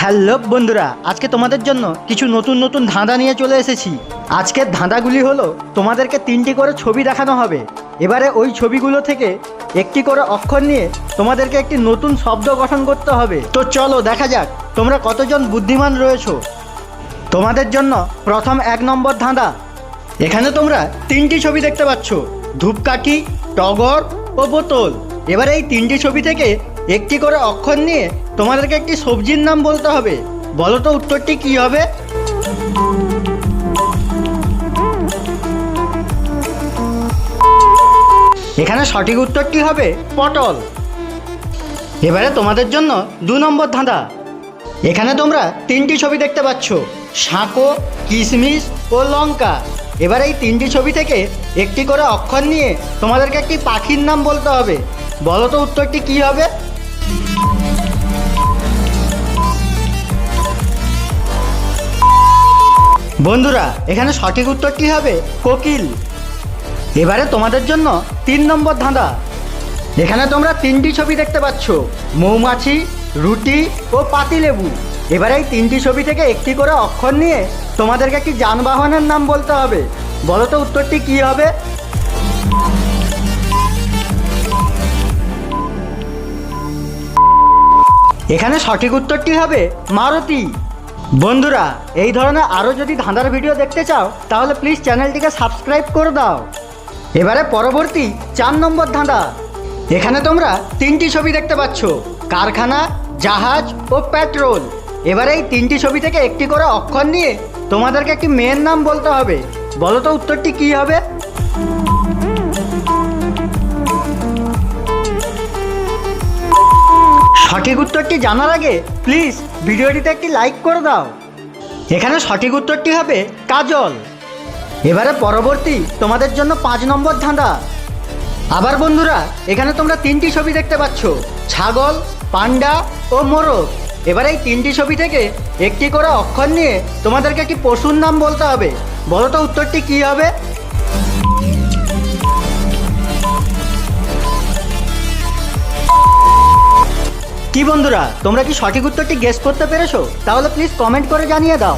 Hello বন্ধুরা, আজকে তোমাদের জন্য কিছু নতুন নতুন ধাঁধা নিয়ে চলে এসেছি। আজকের ধাঁধাগুলি হলো তোমাদেরকে 3টি করে ছবি দেখানো হবে। এবারে ওই ছবিগুলো থেকে একটি করে অক্ষর নিয়ে তোমাদেরকে একটি নতুন শব্দ গঠন করতে হবে। তো চলো দেখা যাক তোমরা কতজন বুদ্ধিমান রয়েছো। তোমাদের জন্য প্রথম 1 নম্বর ধাঁধা। এখানে তোমরা 3টি ছবি দেখতে পাচ্ছ, ধূপকাঠি, টগর ও বোতল। এবারে এই 3টি ছবি থেকে একটি করে অক্ষর নিয়ে তোমাদেরকে একটি সবজির নাম বলতে হবে। বলো তো উত্তরটি কি হবে? এখানে সঠিক উত্তরটি হবে পটল। এবারে তোমাদের জন্য 2 নম্বর ধাঁধা। এখানে তোমরা 3টি ছবি দেখতে পাচ্ছ, শাঁকো, কিশমিশ ও লঙ্কা। এবারে এই 3টি ছবি থেকে একটি করে অক্ষর নিয়ে তোমাদেরকে একটি পাখির নাম বলতে হবে। বলো তো উত্তরটি কি হবে? বন্ধুরা, এখানে সঠিক উত্তরটি হবে কোকিল। এবারে তোমাদের জন্য 3 নম্বর ধাঁধা। এখানে তোমরা 3টি ছবি দেখতে পাচ্ছ, মৌমাছি, রুটি ও পাতিলেবু। এবারে এই 3টি ছবি থেকে একটি করে অক্ষর নিয়ে তোমাদেরকে একটি যানবাহনের নাম বলতে হবে। বলো তো উত্তরটি কি হবে? এখানে সঠিক উত্তরটি হবে মারুতি। বন্ধুরা, এই ধরনের আরও যদি ধাঁধার ভিডিও দেখতে চাও তাহলে প্লিজ চ্যানেলটিকে সাবস্ক্রাইব করে দাও। এবারে পরবর্তী 4 নম্বর ধাঁধা। এখানে তোমরা 3টি ছবি দেখতে পাচ্ছ, কারখানা, জাহাজ ও পেট্রোল। এবারে এই 3টি ছবি থেকে একটি করে অক্ষর নিয়ে তোমাদেরকে একটি মেয়ের নাম বলতে হবে। বলো তো উত্তরটি কি হবে? সঠিক উত্তরটি জানার আগে প্লিজ ভিডিওটিতে একটি লাইক করে দাও। এখানে সঠিক উত্তরটি হবে কাজল। এবারে পরবর্তী তোমাদের জন্য 5 নম্বর ধাঁধা। আবার বন্ধুরা, এখানে তোমরা 3টি ছবি দেখতে পাচ্ছ, ছাগল, পান্ডা ও মোরগ। এবারে এই 3টি ছবি থেকে একটি করে অক্ষর নিয়ে তোমাদেরকে একটি পশুর নাম বলতে হবে। বলো তো উত্তরটি কি হবে? কি বন্ধুরা, তোমরা কি সঠিক উত্তরটি গেস করতে পেরেছো? তাহলে প্লিজ কমেন্ট করে জানিয়ে দাও।